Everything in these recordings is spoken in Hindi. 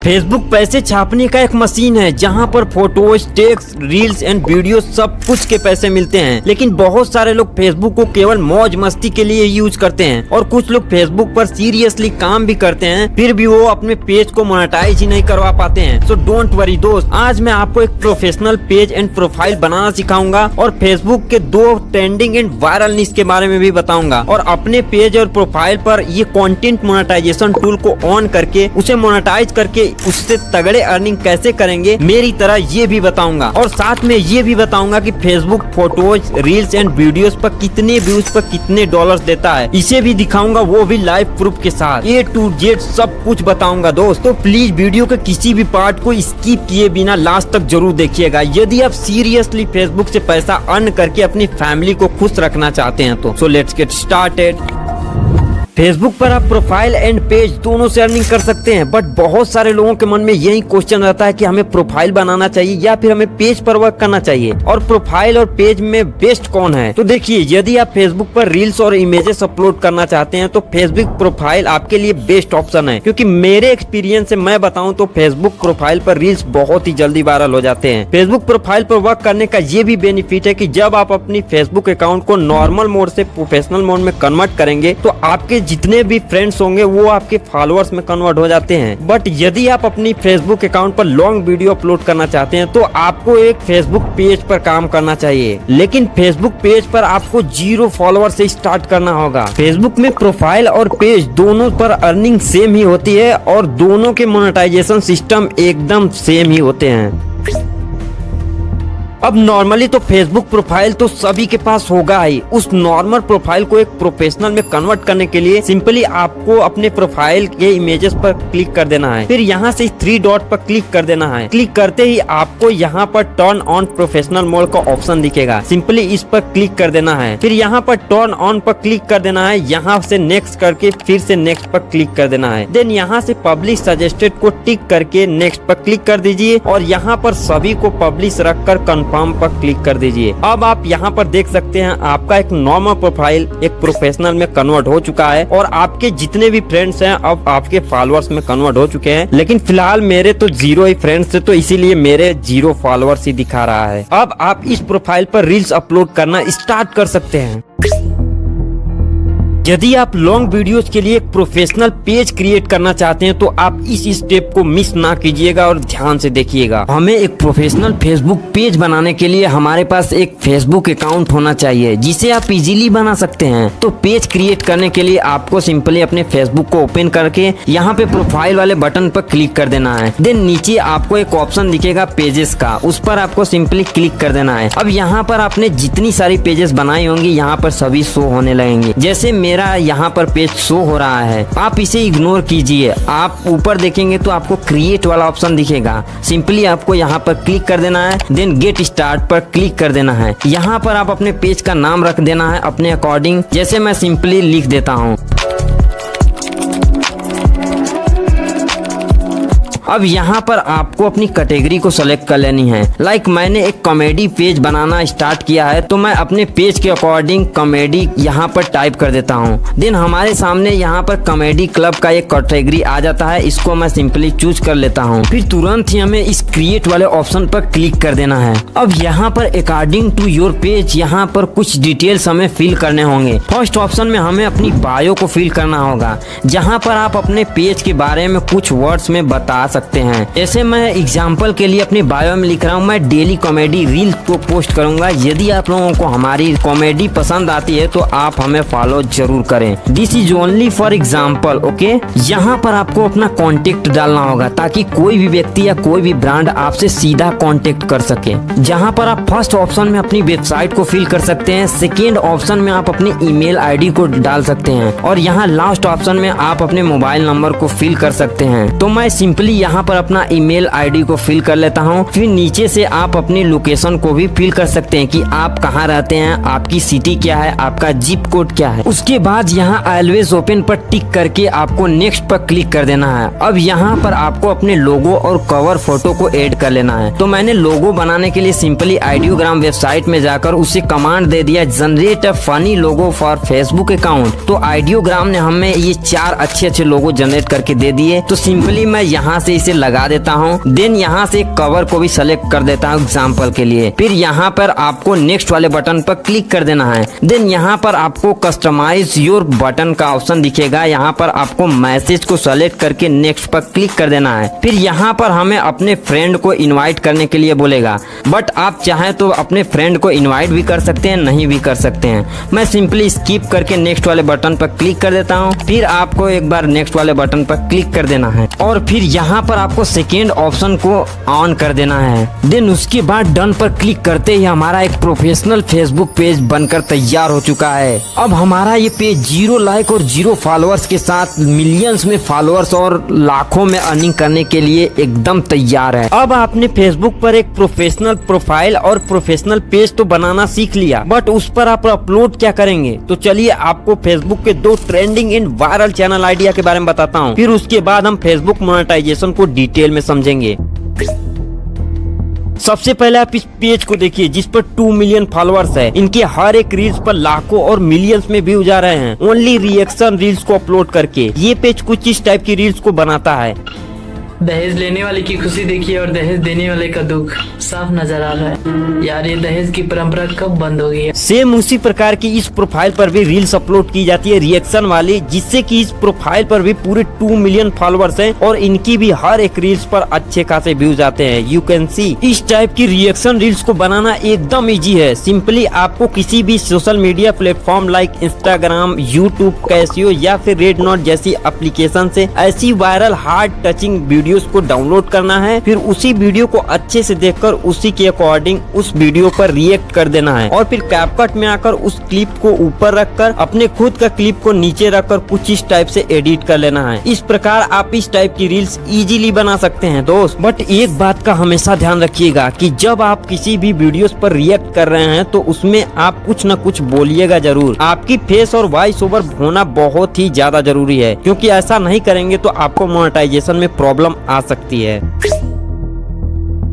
फेसबुक पैसे छापने का एक मशीन है जहां पर photos, text, reels and video सब कुछ के पैसे मिलते हैं। लेकिन बहुत सारे लोग फेसबुक को केवल मौज मस्ती के लिए यूज करते हैं और कुछ लोग फेसबुक पर सीरियसली काम भी करते हैं, फिर भी वो अपने पेज को मोनेटाइज ही नहीं करवा पाते हैं। सो डोंट वरी दोस्त, आज मैं आपको एक प्रोफेशनल पेज एंड प्रोफाइल बनाना सिखाऊंगा और फेसबुक के 2 ट्रेंडिंग एंड वायरल न्यूज के बारे में भी बताऊंगा और अपने पेज और प्रोफाइल पर ये कंटेंट मोनेटाइजेशन टूल को ऑन करके उसे मोनेटाइज करके उससे तगड़े अर्निंग कैसे करेंगे मेरी तरह ये भी बताऊंगा। और साथ में ये भी बताऊंगा कि Facebook photos, reels and videos पर कितने व्यूज पर कितने डॉलर्स देता है, इसे भी दिखाऊंगा, वो भी लाइव प्रूफ के साथ। A to Z सब कुछ बताऊंगा दोस्त, तो प्लीज वीडियो के किसी भी पार्ट को स्किप किए बिना लास्ट तक जरूर देखिएगा यदि आप सीरियसली फेसबुक से पैसा अर्न करके अपनी फैमिली को खुश रखना चाहते हैं तो। So let's get started. Facebook पर आप प्रोफाइल एंड पेज दोनों से अर्निंग कर सकते हैं, बट बहुत सारे लोगों के मन में यही क्वेश्चन रहता है कि हमें प्रोफाइल बनाना चाहिए या फिर हमें पेज पर वर्क करना चाहिए, और प्रोफाइल और पेज में बेस्ट कौन है। तो देखिए, यदि आप फेसबुक पर रील्स और इमेजेस अपलोड करना चाहते हैं तो फेसबुक प्रोफाइल आपके लिए बेस्ट ऑप्शन है, क्योंकि मेरे एक्सपीरियंस से मैं बताऊं तो फेसबुक प्रोफाइल पर रील्स बहुत ही जल्दी वायरल हो जाते हैं। फेसबुक प्रोफाइल पर वर्क करने का ये भी बेनिफिट है कि जब आप अपनी फेसबुक अकाउंट को नॉर्मल मोड से प्रोफेशनल मोड में कन्वर्ट करेंगे तो आपके जितने भी फ्रेंड्स होंगे वो आपके फॉलोअर्स में कन्वर्ट हो जाते हैं। बट यदि आप अपनी फेसबुक अकाउंट पर लॉन्ग वीडियो अपलोड करना चाहते हैं तो आपको एक फेसबुक पेज पर काम करना चाहिए, लेकिन फेसबुक पेज पर आपको 0 फॉलोअर से स्टार्ट करना होगा। फेसबुक में प्रोफाइल और पेज दोनों पर अर्निंग सेम ही होती है और दोनों के मोनेटाइजेशन सिस्टम एकदम सेम ही होते हैं। अब नॉर्मली तो फेसबुक प्रोफाइल तो सभी के पास होगा ही। उस नॉर्मल प्रोफाइल को एक प्रोफेशनल में कन्वर्ट करने के लिए सिंपली आपको अपने प्रोफाइल के इमेजेस पर क्लिक कर देना है, फिर यहाँ से 3 डॉट पर क्लिक कर देना है। क्लिक करते ही आपको यहाँ पर टर्न ऑन प्रोफेशनल मोड का ऑप्शन दिखेगा, सिंपली इस पर क्लिक कर देना है। फिर यहाँ पर टर्न ऑन पर क्लिक कर देना है, यहाँ से नेक्स्ट करके फिर से नेक्स्ट पर क्लिक कर देना है। देन यहाँ से पब्लिश सजेस्टेड को टिक करके नेक्स्ट पर क्लिक कर दीजिए और यहाँ पर सभी को पब्लिश रखकर फॉर्म पर क्लिक कर दीजिए। अब आप यहाँ पर देख सकते हैं आपका एक नॉर्मल प्रोफाइल एक प्रोफेशनल में कन्वर्ट हो चुका है और आपके जितने भी फ्रेंड्स हैं अब आपके फॉलोअर्स में कन्वर्ट हो चुके हैं। लेकिन फिलहाल मेरे तो 0 ही फ्रेंड्स थे तो इसीलिए मेरे 0 फॉलोअर्स ही दिखा रहा है। अब आप इस प्रोफाइल पर रील्स अपलोड करना स्टार्ट कर सकते हैं। यदि आप लॉन्ग वीडियोस के लिए एक प्रोफेशनल पेज क्रिएट करना चाहते हैं तो आप इस स्टेप को मिस ना कीजिएगा और ध्यान से देखिएगा। हमें एक प्रोफेशनल फेसबुक पेज बनाने के लिए हमारे पास एक फेसबुक अकाउंट होना चाहिए जिसे आप इजीली बना सकते हैं। तो पेज क्रिएट करने के लिए आपको सिंपली अपने फेसबुक को ओपन करके यहाँ पे प्रोफाइल वाले बटन पर क्लिक कर देना है। देन नीचे आपको एक ऑप्शन दिखेगा पेजेस का, उस पर आपको सिंपली क्लिक कर देना है। अब यहाँ पर आपने जितनी सारी पेजेस बनाई होंगी यहाँ पर सभी शो होने लगेंगे। जैसे मेरा यहाँ पर पेज शो हो रहा है, आप इसे इग्नोर कीजिए। आप ऊपर देखेंगे तो आपको क्रिएट वाला ऑप्शन दिखेगा, सिंपली आपको यहाँ पर क्लिक कर देना है। देन गेट स्टार्ट पर क्लिक कर देना है। यहाँ पर आप अपने पेज का नाम रख देना है अपने अकॉर्डिंग, जैसे मैं सिंपली लिख देता हूँ। अब यहाँ पर आपको अपनी कैटेगरी को सेलेक्ट कर लेनी है। लाइक मैंने एक कॉमेडी पेज बनाना स्टार्ट किया है तो मैं अपने पेज के अकॉर्डिंग कॉमेडी यहाँ पर टाइप कर देता हूँ। देन हमारे सामने यहाँ पर कॉमेडी क्लब का एक कैटेगरी आ जाता है, इसको मैं सिंपली चूज कर लेता हूँ। फिर तुरंत ही हमें इस क्रिएट वाले ऑप्शन पर क्लिक कर देना है। अब यहाँ पर अकॉर्डिंग टू योर पेज यहाँ पर कुछ डिटेल्स हमें फिल करने होंगे। फर्स्ट ऑप्शन में हमें अपनी बायो को फिल करना होगा, जहाँ पर आप अपने पेज के बारे में कुछ वर्ड्स में बता सकते हैं। जैसे मैं एग्जांपल के लिए अपनी बायो में लिख रहा हूँ, मैं डेली कॉमेडी रील को पोस्ट करूंगा। यदि आप लोगों को हमारी कॉमेडी पसंद आती है तो आप हमें फॉलो जरूर करें। This is only for example, okay. यहाँ पर आपको अपना कॉन्टेक्ट डालना होगा ताकि कोई भी व्यक्ति या कोई भी ब्रांड आपसे सीधा कॉन्टेक्ट कर सके। जहाँ पर आप फर्स्ट ऑप्शन में अपनी वेबसाइट को फिल कर सकते हैं, सेकेंड ऑप्शन में आप अपनी ईमेल आईडी को डाल सकते हैं और यहाँ लास्ट ऑप्शन में आप अपने मोबाइल नंबर को फिल कर सकते हैं। तो मैं सिंपली यहाँ पर अपना ईमेल आईडी को फिल कर लेता हूँ। फिर नीचे से आप अपनी लोकेशन को भी फिल कर सकते हैं कि आप कहाँ रहते हैं, आपकी सिटी क्या है, आपका जिप कोड क्या है। उसके बाद यहाँ ऑलवेज ओपन पर टिक करके आपको नेक्स्ट पर क्लिक कर देना है। अब यहाँ पर आपको अपने लोगो और कवर फोटो को ऐड कर लेना है। तो मैंने लोगो बनाने के लिए सिंपली आइडियोग्राम वेबसाइट में जाकर उसे कमांड दे दिया, generate a funny logo for Facebook account. तो आइडियोग्राम ने हमें ये 4 अच्छे लोगो जनरेट करके दे दिए। तो सिंपली मैं यहाँ से इसे लगा देता हूँ। देन यहाँ से कवर को भी सेलेक्ट कर देता हूँ एग्जाम्पल के लिए। फिर यहाँ पर आपको नेक्स्ट वाले बटन पर क्लिक कर देना है। देन यहाँ पर आपको कस्टमाइज योर बटन का ऑप्शन दिखेगा। यहाँ पर आपको मैसेज को सेलेक्ट करके नेक्स्ट पर क्लिक कर देना है। फिर यहाँ पर हमें अपने फ्रेंड को इनवाइट करने के लिए बोलेगा, बट आप चाहें तो अपने फ्रेंड को इनवाइट भी कर सकते हैं, नहीं भी कर सकते हैं। मैं सिंपली स्किप करके नेक्स्ट वाले बटन पर क्लिक कर देता हूँ। फिर आपको एक बार नेक्स्ट वाले बटन पर क्लिक कर देना है और फिर यहाँ पर आपको सेकेंड ऑप्शन को ऑन कर देना है। देन उसके बाद डन पर क्लिक करते ही हमारा एक प्रोफेशनल फेसबुक पेज बनकर तैयार हो चुका है। अब हमारा ये पेज 0 लाइक और 0 फॉलोअर्स के साथ मिलियंस में फॉलोअर्स और लाखों में अर्निंग करने के लिए एकदम तैयार है। अब आपने फेसबुक पर एक प्रोफेशनल प्रोफाइल और प्रोफेशनल पेज तो बनाना सीख लिया, बट उस पर आप अपलोड क्या करेंगे? तो चलिए आपको फेसबुक के 2 trending and viral channel idea के बारे में बताता हूँ। फिर उसके बाद हम फेसबुक मोनेटाइजेशन को डिटेल में समझेंगे। सबसे पहले आप इस पेज को देखिए जिस पर 2 मिलियन फॉलोअर्स है। इनके हर एक रील्स पर लाखों और मिलियंस में व्यूज आ रहे हैं ओनली रिएक्शन रील्स को अपलोड करके। ये पेज कुछ इस टाइप की रील्स को बनाता है। दहेज लेने वाले की खुशी देखिए और दहेज देने वाले का दुख साफ नजर आ रहा है। यार ये दहेज की परंपरा कब बंद होगी है? सेम उसी प्रकार की इस प्रोफाइल पर भी रील्स अपलोड की जाती है रिएक्शन वाली, जिससे कि इस प्रोफाइल पर भी पूरे 2 मिलियन फॉलोअर्स हैं और इनकी भी हर एक रील्स पर अच्छे खासे व्यूज आते हैं। यू कैन सी इस टाइप की रिएक्शन रील्स को बनाना एकदम इजी है। सिंपली आपको किसी भी social media platform like Instagram, YouTube, Casio या फिर रेड नोट जैसी एप्लीकेशन से ऐसी वायरल हार्ड टचिंग वीडियोस को डाउनलोड करना है। फिर उसी वीडियो को अच्छे से देखकर उसी के अकॉर्डिंग उस वीडियो पर रिएक्ट कर देना है और फिर कैपकट में आकर उस क्लिप को ऊपर रखकर अपने खुद का क्लिप को नीचे रखकर कुछ इस टाइप से एडिट कर लेना है। इस प्रकार आप इस टाइप की रील्स इजीली बना सकते हैं दोस्त। बट एक बात का हमेशा ध्यान रखिएगा कि जब आप किसी भी वीडियोस पर रिएक्ट कर रहे हैं तो उसमें आप कुछ न कुछ बोलिएगा जरूर। आपकी फेस और वॉइस ओवर होना बहुत ही ज्यादा जरूरी है, क्योंकि ऐसा नहीं करेंगे तो आपको मोनेटाइजेशन में प्रॉब्लम आ सकती है।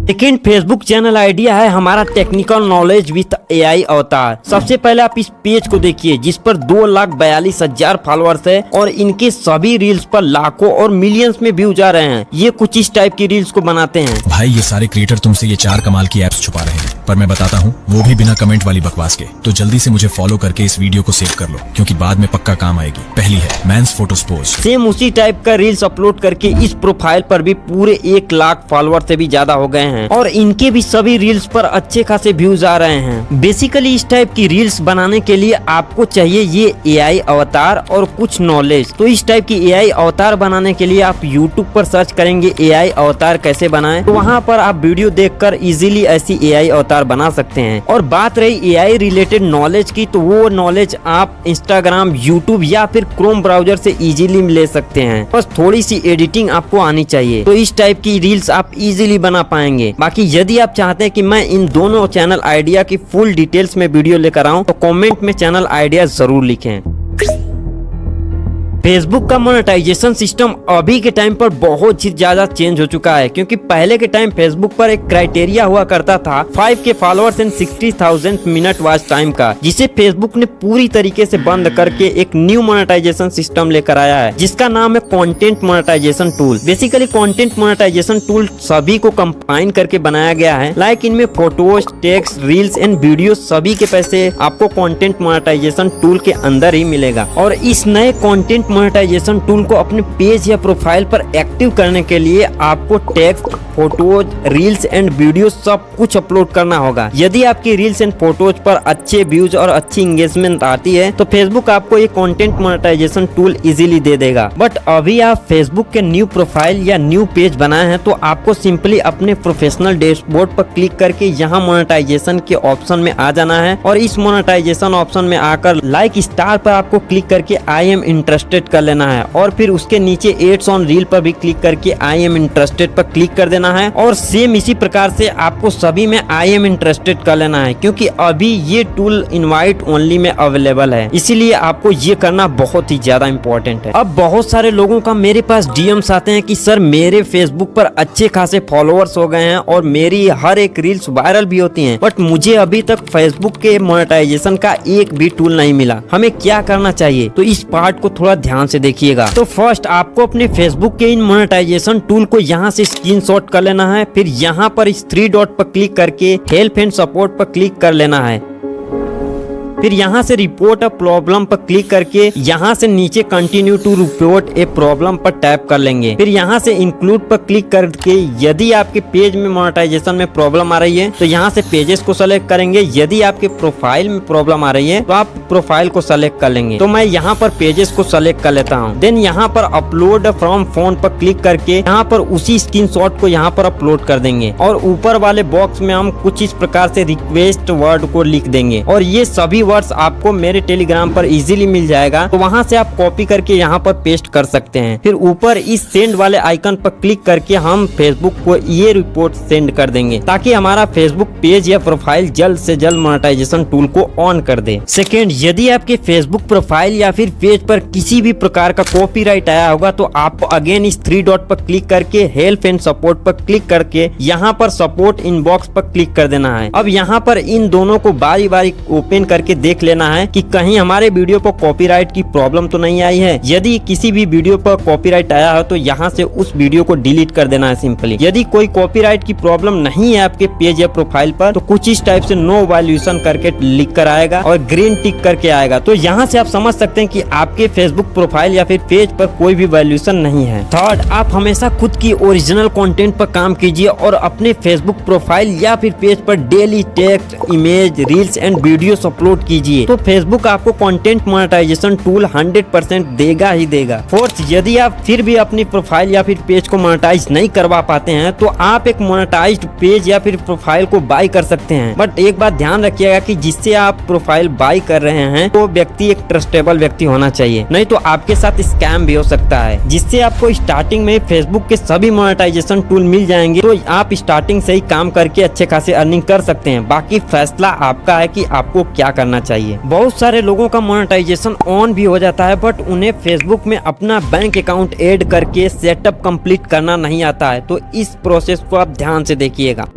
सेकेंड फेसबुक चैनल आइडिया है हमारा टेक्निकल नॉलेज विथ एआई अवतार। सबसे पहले आप इस पेज को देखिए जिस पर 2,42,000 फॉलोअर्स है और इनके सभी रील्स पर लाखों और मिलियंस में व्यूज आ रहे हैं। ये कुछ इस टाइप की रील्स को बनाते हैं। भाई ये सारे क्रिएटर तुमसे ये 4 कमाल की एप्स छुपा रहे हैं, पर मैं बताता हूँ वो भी बिना कमेंट वाली बकवास के। तो जल्दी से मुझे फॉलो करके इस वीडियो को सेव कर लो, क्योंकि बाद में पक्का काम आएगी। पहली है मैंस फोटोज पोस्ट। सेम उसी टाइप का रील्स अपलोड करके इस प्रोफाइल पर भी पूरे 1 लाख फॉलोअर से भी ज्यादा हो गए हैं और इनके भी सभी रील्स पर अच्छे खासे व्यूज आ रहे हैं। बेसिकली इस टाइप की रील्स बनाने के लिए आपको चाहिए ये एआई अवतार और कुछ नॉलेज। तो इस टाइप की एआई अवतार बनाने के लिए आप यूट्यूब पर सर्च करेंगे एआई अवतार कैसे बनाएं, तो वहाँ पर आप वीडियो देखकर इजीली ऐसी एआई अवतार बना सकते हैं। और बात रही एआई रिलेटेड नॉलेज की, तो वो नॉलेज आप इंस्टाग्राम, यूट्यूब या फिर क्रोम ब्राउजर से इजीली ले सकते हैं। बस थोड़ी सी एडिटिंग आपको आनी चाहिए, तो इस टाइप की रील्स आप इजीली बना पाएंगे। बाकी यदि आप चाहते हैं कि मैं इन दोनों चैनल आइडिया की फुल डिटेल्स में वीडियो लेकर आऊं, तो कमेंट में चैनल आइडिया जरूर लिखें। फेसबुक का मोनेटाइजेशन सिस्टम अभी के टाइम पर बहुत ही ज्यादा चेंज हो चुका है, क्योंकि पहले के टाइम फेसबुक पर एक क्राइटेरिया हुआ करता था 5K followers and 60,000 minute watch time का, जिसे फेसबुक ने पूरी तरीके से बंद करके एक न्यू मोनेटाइजेशन सिस्टम लेकर आया है जिसका नाम है content monetization tool. Basically content monetization tool सभी को कंबाइन करके बनाया गया है। लाइक इनमें photos, text, reels and video सभी के पैसे आपको कंटेंट मोनेटाइजेशन टूल के अंदर ही मिलेगा। और इस नए कंटेंट मोनेटाइजेशन टूल को अपने पेज या प्रोफाइल पर एक्टिव करने के लिए आपको text, photos, reels and video सब कुछ अपलोड करना होगा। यदि आपकी रील्स एंड फोटोज पर अच्छे व्यूज और अच्छी एंगेजमेंट आती है तो फेसबुक आपको ये कंटेंट मोनेटाइजेशन टूल इजीली दे देगा। बट अभी आप फेसबुक के न्यू प्रोफाइल या न्यू पेज बनाए हैं तो आपको सिंपली अपने प्रोफेशनल डैशबोर्ड पर क्लिक करके यहाँ मोनेटाइजेशन के ऑप्शन में आ जाना है और इस मोनेटाइजेशन ऑप्शन में आकर लाइक स्टार पर आपको क्लिक करके आई एम इंटरेस्टेड कर लेना है और फिर उसके नीचे एड्स ऑन रील पर भी क्लिक करके आई एम इंटरेस्टेड पर क्लिक कर देना है। और सेम इसी प्रकार से आपको सभी में आई एम इंटरेस्टेड कर लेना है, क्योंकि अभी ये टूल इनवाइट ओनली में अवेलेबल है, इसीलिए आपको ये करना बहुत ही ज्यादा इम्पोर्टेंट है। अब बहुत सारे लोगों का मेरे पास डीएम्स आते हैं कि सर मेरे फेसबुक पर अच्छे खासे फॉलोअर्स हो गए हैं और मेरी हर एक रील्स वायरल भी होती हैं, बट मुझे अभी तक फेसबुक के मोनेटाइजेशन का एक भी टूल नहीं मिला, हमें क्या करना चाहिए? तो इस पार्ट को थोड़ा ध्यान से देखिएगा। तो फर्स्ट आपको अपने फेसबुक के इन मोनेटाइजेशन टूल को यहाँ से स्क्रीनशॉट कर लेना है। फिर यहाँ पर इस 3 डॉट पर क्लिक करके हेल्प एंड सपोर्ट पर क्लिक कर लेना है। फिर यहाँ से रिपोर्ट अ प्रॉब्लम पर क्लिक करके यहाँ से नीचे continue to report a problem पर टैप कर लेंगे। फिर यहाँ से इंक्लूड पर क्लिक करके यदि आपके पेज में मोनेटाइजेशन में प्रॉब्लम आ रही है तो यहाँ से पेजेस को सेलेक्ट करेंगे। यदि आपके प्रोफाइल में प्रॉब्लम आ रही है तो आप प्रोफाइल को सेलेक्ट कर लेंगे। तो मैं यहाँ पर पेजेस को सेलेक्ट कर लेता हूँ। देन यहाँ पर अपलोड फ्रॉम फोन पर क्लिक करके यहाँ पर उसी स्क्रीनशॉट को यहाँ पर अपलोड कर देंगे और ऊपर वाले बॉक्स में हम कुछ इस प्रकार से रिक्वेस्ट वर्ड को लिख देंगे और ये सभी वर्ड्स आपको मेरे टेलीग्राम पर इजीली मिल जाएगा। तो वहां से आप कॉपी करके यहाँ पर पेस्ट कर सकते हैं। फिर ऊपर इस सेंड वाले आइकन पर क्लिक करके हम फेसबुक को ये रिपोर्ट सेंड कर देंगे ताकि हमारा फेसबुक पेज या प्रोफाइल जल्द से जल्द मोनेटाइजेशन टूल को ऑन कर दे। सेकेंड, यदि आपके फेसबुक प्रोफाइल या फिर पेज पर किसी भी प्रकार का कॉपीराइट आया होगा तो आपको अगेन इस 3 डॉट पर क्लिक करके हेल्प एंड सपोर्ट पर क्लिक करके यहाँ पर सपोर्ट इनबॉक्स पर क्लिक कर देना है। अब यहाँ पर इन दोनों को बारी बारी ओपन करके देख लेना है कि कहीं हमारे वीडियो पर कॉपीराइट की प्रॉब्लम तो नहीं आई है। यदि किसी भी वीडियो पर कॉपीराइट आया है तो यहाँ से उस वीडियो को डिलीट कर देना है सिंपली। यदि कोई कॉपीराइट की प्रॉब्लम नहीं है आपके पेज या प्रोफाइल पर तो कुछ इस टाइप से नो वैल्यूएशन करके लिख कर आएगा और ग्रीन टिक करके आएगा। तो यहाँ से आप समझ सकते हैं कि आपके फेसबुक प्रोफाइल या फिर पेज पर कोई भी वैल्यूएशन नहीं है। थर्ड, आप हमेशा खुद की ओरिजिनल कंटेंट पर काम कीजिए और अपने फेसबुक प्रोफाइल या फिर पेज पर daily text, image, reels and videos upload कीजिए तो फेसबुक आपको कंटेंट मोनेटाइजेशन टूल 100% देगा ही देगा। फोर्थ, यदि आप फिर भी अपनी प्रोफाइल या फिर पेज को मोनेटाइज नहीं करवा पाते हैं तो आप एक मोनेटाइज्ड पेज या फिर प्रोफाइल को बाय कर सकते हैं। बट एक बात ध्यान रखिएगा कि जिससे आप प्रोफाइल बाय कर रहे हैं तो व्यक्ति एक ट्रस्टेबल व्यक्ति होना चाहिए, नहीं तो आपके साथ स्कैम भी हो सकता है। जिससे आपको स्टार्टिंग में फेसबुक के सभी मोनेटाइजेशन टूल मिल जाएंगे तो आप स्टार्टिंग से ही काम करके अच्छे खासे अर्निंग कर सकते हैं। बाकी फैसला आपका है कि आपको क्या करना चाहिए। बहुत सारे लोगों का मोनेटाइजेशन ऑन भी हो जाता है बट उन्हें फेसबुक में अपना बैंक अकाउंट ऐड करके सेटअप कंप्लीट करना नहीं आता है। तो इस प्रोसेस को आप ध्यान से देखिएगा।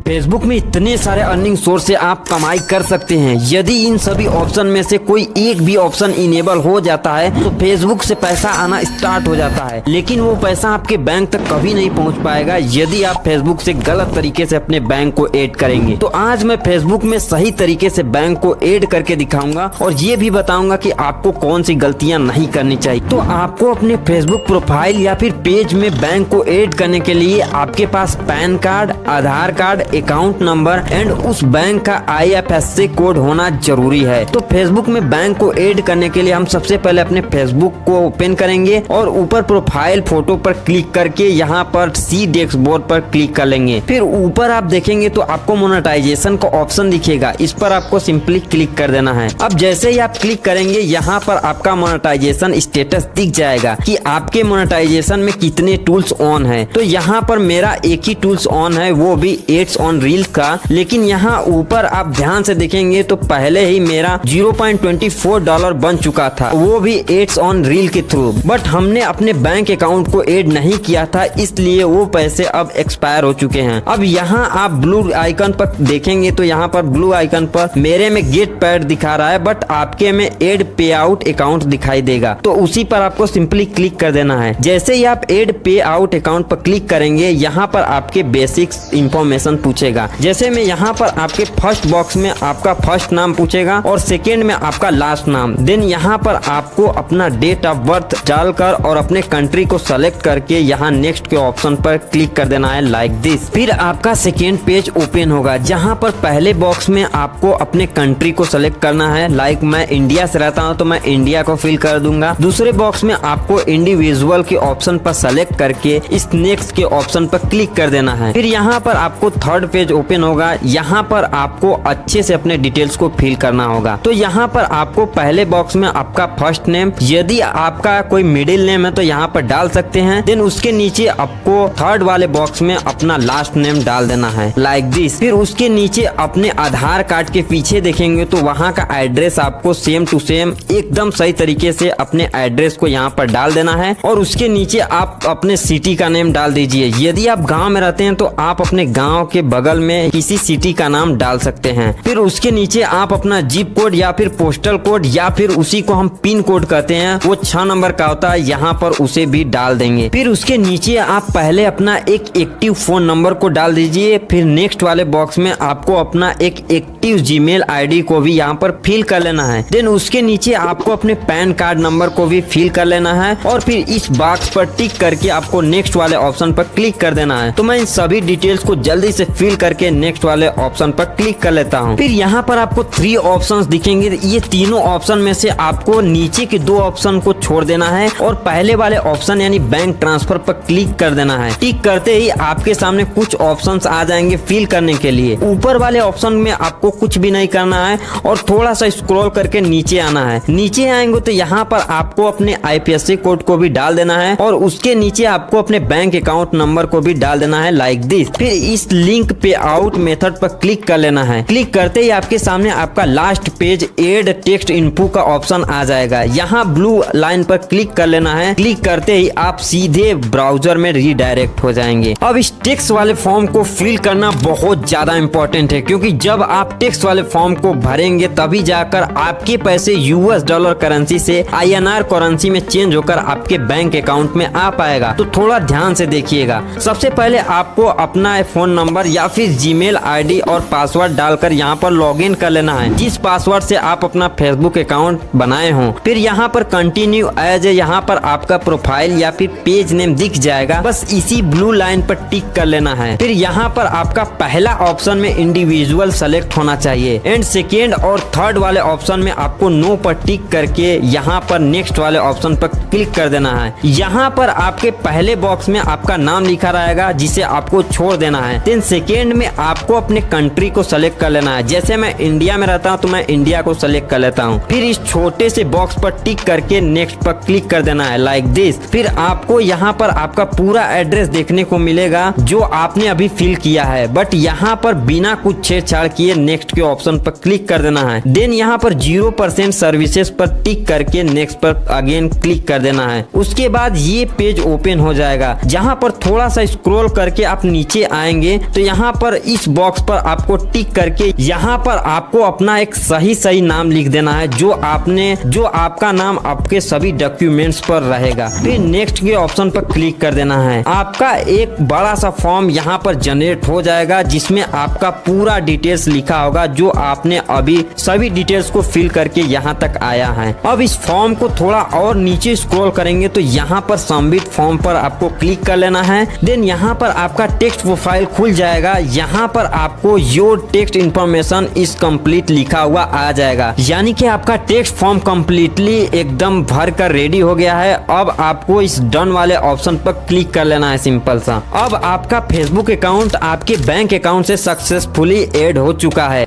फेसबुक में इतने सारे अर्निंग सोर्स से आप कमाई कर सकते हैं। यदि इन सभी ऑप्शन में से कोई एक भी ऑप्शन इनेबल हो जाता है तो फेसबुक से पैसा आना स्टार्ट हो जाता है, लेकिन वो पैसा आपके बैंक तक कभी नहीं पहुंच पाएगा यदि आप फेसबुक से गलत तरीके से अपने बैंक को ऐड करेंगे। तो आज मैं फेसबुक में सही तरीके से बैंक को ऐड करके दिखाऊंगा और ये भी बताऊंगा कि आपको कौन सी गलतियां नहीं करनी चाहिए। तो आपको अपने फेसबुक प्रोफाइल या फिर पेज में बैंक को ऐड करने के लिए आपके पास pan card, Aadhaar card, account number and उस बैंक का IFSC कोड होना जरूरी है। तो फेसबुक में बैंक को ऐड करने के लिए हम सबसे पहले अपने फेसबुक को ओपन करेंगे और ऊपर प्रोफाइल फोटो पर क्लिक करके यहाँ पर सी डैशबोर्ड पर क्लिक कर लेंगे। फिर ऊपर आप देखेंगे तो आपको मोनेटाइजेशन का ऑप्शन दिखेगा, इस पर आपको सिंपली क्लिक कर देना है। अब जैसे ही आप क्लिक करेंगे यहाँ पर आपका मोनेटाइजेशन स्टेटस दिख जाएगा कि आपके मोनेटाइजेशन में कितने टूल्स ऑन है। तो यहाँ पर मेरा एक ही टूल्स ऑन है, वो भी एड्स ऑन रील्स का। लेकिन यहाँ ऊपर आप ध्यान से देखेंगे तो पहले ही मेरा $0.24 बन चुका था, वो भी एड्स ऑन रील के थ्रू। बट हमने अपने बैंक अकाउंट को ऐड नहीं किया था इसलिए वो पैसे अब एक्सपायर हो चुके हैं। अब यहाँ आप ब्लू आइकन पर देखेंगे तो यहाँ पर ब्लू आइकन पर मेरे में गेट पेड दिखा रहा है बट आपके में एड पे आउट अकाउंट दिखाई देगा। तो उसी पर आपको सिंपली क्लिक कर देना है। जैसे ही आप एड पे आउट अकाउंट पर क्लिक करेंगे यहाँ पर आपके बेसिक्स इंफॉर्मेशन पूछेगा। जैसे में यहाँ पर आपके फर्स्ट बॉक्स में आपका फर्स्ट नाम पूछेगा और सेकेंड में आपका लास्ट नाम। देन यहाँ पर आपको अपना डेट ऑफ बर्थ डालकर और अपने कंट्री को सेलेक्ट करके यहाँ नेक्स्ट के ऑप्शन पर क्लिक कर देना है लाइक दिस। फिर आपका सेकेंड पेज ओपन होगा जहाँ पर पहले बॉक्स में आपको अपने कंट्री को सेलेक्ट करना है। लाइक मैं इंडिया से रहता हूँ तो मैं इंडिया को फिल कर दूंगा। दूसरे बॉक्स में आपको इंडिविजुअल के ऑप्शन पर सेलेक्ट करके इस नेक्स्ट के ऑप्शन पर क्लिक कर देना है। फिर यहाँ पर आपको थर्ड पेज ओपन होगा। यहाँ पर आपको अच्छे से अपने डिटेल्स को फिल करना होगा। तो यहाँ पर आपको पहले बॉक्स में आपका फर्स्ट नेम, यदि आपका कोई मिडिल नेम है तो यहाँ पर डाल सकते हैं। देन उसके नीचे आपको थर्ड वाले बॉक्स में अपना लास्ट नेम डाल देना है लाइक दिस। फिर उसके नीचे अपने आधार कार्ड के पीछे देखेंगे तो वहाँ का एड्रेस आपको सेम टू सेम एकदम सही तरीके से अपने एड्रेस को यहाँ पर डाल देना है और उसके नीचे आप अपने सिटी का नेम डाल दीजिए। यदि आप गाँव में रहते हैं तो आप अपने गाँव के बगल में किसी सिटी का नाम डाल सकते हैं। फिर उसके नीचे आप अपना जिप कोड या फिर पोस्टल कोड या फिर उसी को हम पिन कोड कहते हैं, वो 6 नंबर का होता है, यहाँ पर उसे भी डाल देंगे। फिर उसके नीचे आप पहले अपना एक एक्टिव फोन नंबर को डाल दीजिए। फिर नेक्स्ट वाले बॉक्स में आपको अपना एक एक्टिव जीमेल आईडी को भी यहाँ पर फिल कर लेना है। देन उसके नीचे आपको अपने पैन कार्ड नंबर को भी फिल कर लेना है और फिर इस बॉक्स पर टिक करके आपको नेक्स्ट वाले ऑप्शन पर क्लिक कर देना है। तो मैं इन सभी डिटेल्स को जल्दी से फिल करके नेक्स्ट वाले ऑप्शन पर क्लिक कर लेता हूँ। फिर यहाँ पर आपको 3 ऑप्शंस दिखेंगे। ये तीनों ऑप्शन में से आपको नीचे के 2 ऑप्शन को छोड़ देना है और पहले वाले ऑप्शन यानी बैंक ट्रांसफर पर क्लिक कर देना है। टिक करते ही आपके सामने कुछ ऑप्शंस आ जाएंगे फिल करने के लिए। ऊपर वाले ऑप्शन में आपको कुछ भी नहीं करना है और थोड़ा सा स्क्रॉल करके नीचे आना है। नीचे आएंगे तो यहाँ पर आपको अपने IFSC कोड को भी डाल देना है और उसके नीचे आपको अपने बैंक अकाउंट नंबर को भी डाल देना है लाइक दिस। फिर इस लिंक पे आउट मेथड पर क्लिक कर लेना है। क्लिक करते ही आपके सामने आपका last page add text input का ऑप्शन आ जाएगा। यहाँ ब्लू लाइन पर क्लिक कर लेना है। क्लिक करते ही आप सीधे ब्राउजर में रीडायरेक्ट हो जाएंगे। अब इस टेक्स्ट वाले फॉर्म को फिल करना बहुत ज्यादा इंपॉर्टेंट है, क्योंकि जब आप टेक्स्ट वाले फॉर्म को भरेंगे तभी जाकर आपके पैसे US डॉलर करेंसी से INR करेंसी में चेंज होकर आपके बैंक अकाउंट में आ पाएगा। तो थोड़ा ध्यान से देखिएगा। सबसे पहले आपको अपना फोन नंबर या फिर जीमेल आईडी और पासवर्ड डालकर यहाँ पर लॉगिन कर लेना है, जिस पासवर्ड से आप अपना फेसबुक अकाउंट बनाए हो। फिर यहाँ पर कंटिन्यू एज, यहाँ पर आपका प्रोफाइल या फिर पेज नेम दिख जाएगा, बस इसी ब्लू लाइन पर टिक कर लेना है। फिर यहाँ पर आपका पहला ऑप्शन में इंडिविजुअल सेलेक्ट होना चाहिए एंड सेकेंड और थर्ड वाले ऑप्शन में आपको नो पर टिक करके यहाँ पर नेक्स्ट वाले ऑप्शन पर क्लिक कर देना है। यहाँ पर आपके पहले बॉक्स में आपका नाम लिखा रहेगा जिसे आपको छोड़ देना है। देन सेकेंड में आपको अपने कंट्री को सेलेक्ट कर लेना है। जैसे मैं इंडिया में रहता हूँ तो मैं इंडिया को सेलेक्ट कर लेता हूँ। फिर इस छोटे से बॉक्स पर टिक करके नेक्स्ट पर क्लिक कर देना है लाइक दिस। फिर आपको यहाँ पर आपका पूरा एड्रेस देखने को मिलेगा जो आपने अभी फिल किया है, बट यहाँ पर बिना कुछ छेड़छाड़ किए नेक्स्ट के ऑप्शन पर क्लिक कर देना है। देन यहाँ पर 0% सर्विसेज पर टिक करके नेक्स्ट पर अगेन क्लिक कर देना है। उसके बाद ये पेज ओपन हो जाएगा, जहाँ पर थोड़ा सा स्क्रॉल करके आप नीचे आएंगे तो यहाँ पर इस बॉक्स पर आपको टिक करके यहाँ पर आपको अपना एक सही नाम लिख देना है, जो आपका नाम आपके सभी डॉक्यूमेंट्स पर रहेगा। फिर नेक्स्ट के ऑप्शन पर क्लिक कर देना है। आपका एक बड़ा सा फॉर्म यहाँ पर जनरेट हो जाएगा जिसमें आपका पूरा डिटेल्स लिखा होगा, जो आपने अभी सभी डिटेल्स को फिल करके यहाँ तक आया है। अब इस फॉर्म को थोड़ा और नीचे स्क्रॉल करेंगे तो यहाँ पर सबमिट फॉर्म पर आपको क्लिक कर लेना है। देन यहाँ पर आपका टेक्स्ट प्रोफाइल खुल जाएगा। यहाँ पर आपको your text information is complete लिखा हुआ आ जाएगा, यानी कि आपका टेक्स्ट फॉर्म कम्प्लीटली एकदम भर कर रेडी हो गया है। अब आपको इस डन वाले ऑप्शन पर क्लिक कर लेना है, सिंपल सा। अब आपका फेसबुक अकाउंट आपके बैंक अकाउंट से सक्सेसफुली ऐड हो चुका है।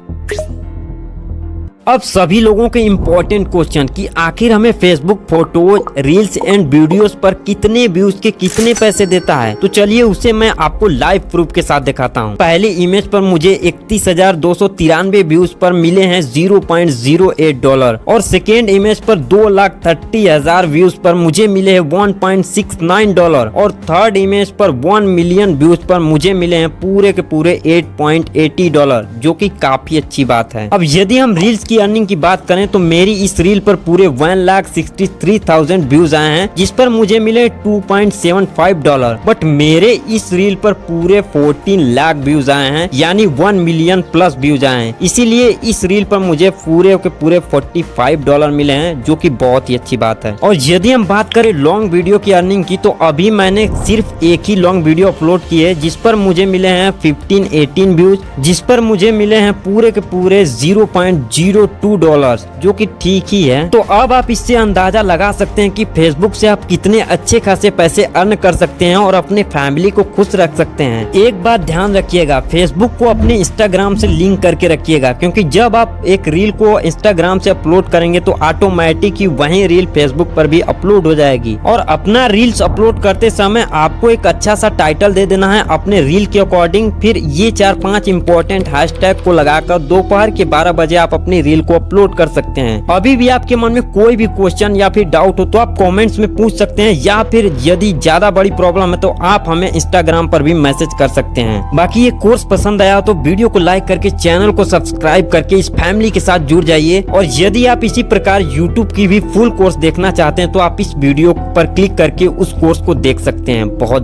अब सभी लोगों के इम्पोर्टेंट क्वेश्चन कि आखिर हमें Facebook photos, reels and videos पर कितने व्यूज के कितने पैसे देता है, तो चलिए उसे मैं आपको लाइव प्रूफ के साथ दिखाता हूँ। पहली इमेज पर मुझे 31,293 व्यूज पर मिले हैं $0.08 और सेकेंड इमेज पर 2,30,000 व्यूज पर मुझे मिले हैं $1.69 और थर्ड इमेज पर 1 मिलियन व्यूज पर मुझे मिले हैं पूरे के पूरे $8.80, जो कि काफी अच्छी बात है। अब यदि हम रील्स की अर्निंग की बात करें तो मेरी इस रील पर पूरे 1,63,000 व्यूज आए हैं, जिस पर मुझे मिले $2.75, बट मेरे इस रील पर पूरे 14 लाख व्यूज आए हैं, यानी 1 मिलियन प्लस व्यूज आए हैं। इसीलिए इस रील पर मुझे पूरे के पूरे $45 मिले हैं, जो कि बहुत ही अच्छी बात है। और यदि हम बात करें लॉन्ग वीडियो की अर्निंग की, तो अभी मैंने सिर्फ एक ही लॉन्ग वीडियो अपलोड की है, जिस पर मुझे मिले हैं 15-18 व्यूज, जिस पर मुझे मिले हैं पूरे के पूरे $0.02, जो कि ठीक ही है। तो अब आप इससे अंदाजा लगा सकते हैं कि फेसबुक से आप कितने अच्छे खासे पैसे अर्न कर सकते हैं और अपने फैमिली को खुश रख सकते हैं। एक बात ध्यान रखिएगा, फेसबुक को अपने इंस्टाग्राम से लिंक करके रखिएगा, क्योंकि जब आप एक रील को इंस्टाग्राम से अपलोड करेंगे तो ऑटोमेटिक ही वही रील फेसबुक पर भी अपलोड हो जाएगी। और अपना रील्स अपलोड करते समय आपको एक अच्छा सा टाइटल दे देना है अपने रील के अकॉर्डिंग। फिर ये 4-5 इंपॉर्टेंट हैशटैग को लगाकर दोपहर के 12 बजे आप अपनी रील रील को अपलोड कर सकते हैं। अभी भी आपके मन में कोई भी क्वेश्चन या फिर डाउट हो तो आप कमेंट्स में पूछ सकते हैं, या फिर यदि ज्यादा बड़ी प्रॉब्लम है तो आप हमें इंस्टाग्राम पर भी मैसेज कर सकते हैं। बाकी ये कोर्स पसंद आया तो वीडियो को लाइक करके चैनल को सब्सक्राइब करके इस फैमिली के साथ जुड़ जाइए। और यदि आप इसी प्रकार यूट्यूब की भी फुल कोर्स देखना चाहते हैं तो आप इस वीडियो पर क्लिक करके उस कोर्स को देख सकते हैं। बहुत